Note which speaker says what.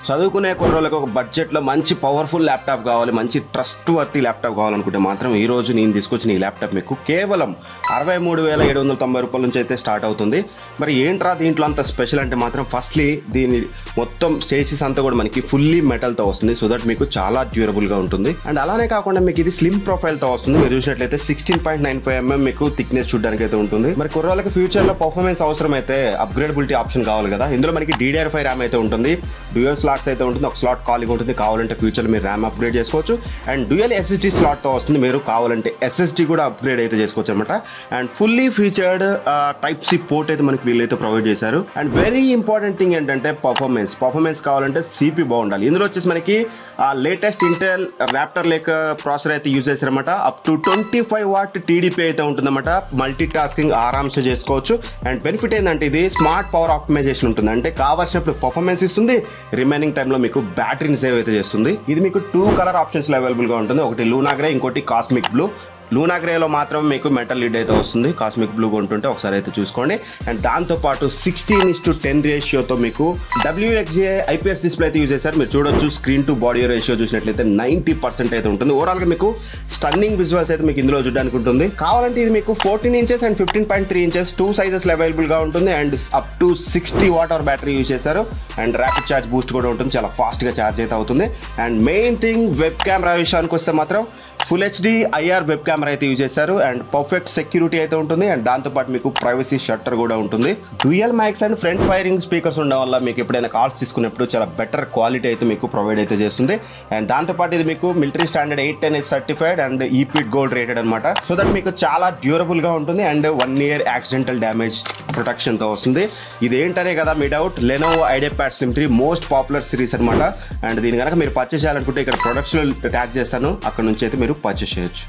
Speaker 1: చదువుకునే కుర్రోళ్ళకి ఒక బడ్జెట్లో మంచి పవర్ఫుల్ ల్యాప్టాప్ కావాలి, మంచి ట్రస్ట్ వర్తీ ల్యాప్టాప్ కావాలనుకుంటే మాత్రం ఈ రోజు నేను తీసుకొచ్చిన ఈ ల్యాప్టాప్ మీకు కేవలం 63,790 రూపాయల నుంచి అయితే స్టార్ట్ అవుతుంది. మరి ఏంట్రా దీంట్లో అంత స్పెషల్ అంటే మాత్రం ఫస్ట్లీ దీని మొత్తం చేసిస్ అంతా కూడా మనకి ఫుల్లీ మెటల్తో వస్తుంది, సో దట్ మీకు చాలా డ్యూరబుల్గా ఉంటుంది. అండ్ అలానే కాకుండా మీకు ఇది స్లిమ్ ప్రొఫైల్తో వస్తుంది. మీరు చూసినట్లయితే 16.95 mm మీకు థిక్నెస్ చూడడానికి అయితే ఉంటుంది. మరి కుర్రోళ్ళకి ఫ్యూచర్లో పర్ఫార్మెన్స్ అవసరం అయితే అప్గ్రేడబిలిటీ ఆప్షన్ కావాలి కదా, ఇందులో మనకి DDR5 ర్యామ్ అయితే ఉంటుంది, డ్యూయల్ స్లాట్స్ అయితే ఉంటుంది, ఒక స్లాట్ ఖాళీగా ఉంటుంది. కావాలంటే ఫ్యూచర్లో మీరు ర్యామ్ అప్గ్రేడ్ చేసుకోవచ్చు. అండ్ డ్యూయల్ SSD స్లాట్తో వస్తుంది, మీరు కావాలంటే SSD కూడా అప్గ్రేడ్ అయితే చేసుకోవచ్చు అనమాట. And fully featured Type-C port అయితే మనకి వీళ్ళైతే ప్రొవైడ్ చేశారు. అండ్ వెరీ ఇంపార్టెంట్ థింగ్ ఏంటంటే పర్ఫార్మెన్స్ కావాలంటే CPU బాగుండాలి. ఇందులో వచ్చేసి మనకి latest Intel Raptor lake processor అయితే యూజ్ చేశారన్నమాట. అప్ టు 25 వాట్ TDP అయితే ఉంటుందన్నమాట. మల్టీ టాస్కింగ్ ఆరామ్సే చేసుకోవచ్చు. అండ్ బెనిఫిట్ ఏంటంటే ఇది స్మార్ట్ పవర్ ఆప్టిమైజేషన్ ఉంటుంది, అంటే కావాల్సినప్పుడు పర్ఫార్మెన్స్ ఇస్తుంది, రిమైనింగ్ టైంలో మీకు బ్యాటరీని సేవ్ అయితే చేస్తుంది. ఇది మీకు 2 కలర్ ఆప్షన్స్ అవైలబుల్గా ఉంటుంది, ఒకటి లూనా గ్రే, ఇంకోటి కాస్మిక్ బ్లూ. లూనా గ్రేలో మాత్రం మీకు మెటల్ లిడ్ అయితే వస్తుంది, కాస్మిక్ బ్లూ ఉంటుంటే ఒకసారి అయితే చూసుకోండి. అండ్ దాంతోపాటు 16:10 రేషియోతో మీకు WXGA IPS డిస్ప్లే అయితే యూజ్ చేశారు. మీరు చూడొచ్చు, స్క్రీన్ టు బాడీ రేషియో చూసినట్లయితే 90% అయితే ఉంటుంది. ఓవరాల్గా మీకు స్టన్నింగ్ విజువల్స్ అయితే మీకు ఇందులో చూడడానికి ఉంటుంది. కావాలంటే ఇది మీకు 14 ఇంచెస్ అండ్ 15.3 ఇంచెస్ 2 సైజెస్ అవైలబుల్గా ఉంటుంది. And up to 60 watt hour battery use చేశారు. అండ్ ర్యాపిడ్ ఛార్జ్ బూస్ట్ కూడా ఉంటుంది, చాలా ఫాస్ట్గా ఛార్జ్ అయితే అవుతుంది. And main thing web camera విషయానికి వస్తే మాత్రం full HD IR web camera అయితే యూజ్ చేశారు. అండ్ పర్ఫెక్ట్ సెక్యూరిటీ అయితే ఉంటుంది. అండ్ దాంతోపాటు మీకు ప్రైవసీ షట్టర్ కూడా ఉంటుంది. Dual mics and front firing speakers ఉండడం వల్ల మీకు ఎప్పుడైనా కాల్స్ తీసుకున్నప్పుడు చాలా బెటర్ క్వాలిటీ అయితే మీకు ప్రొవైడ్ అయితే చేస్తుంది. అండ్ దాంతోపాటు ఇది మీకు military standard 810 certified and EPID gold rated అనమాట, సో దట్ మీకు చాలా డ్యూరబుల్గా ఉంటుంది. అండ్ 1 year యాక్సిడెంటల్ డ్యామేజ్ ప్రొటెక్షన్తో వస్తుంది. ఇది ఏంటనే కదా మీ డౌట్, Lenovo IdeaPad slim 3 most popular series అనమాట. అండ్ దీని కనుక మీరు పర్చేస్ చేయాలనుకుంటే ఇక్కడ ప్రొడక్ట్స్లో ట్యాగ్ చేస్తాను, అక్కడ నుంచి అయితే మీరు పర్చేస్ చేయొచ్చు.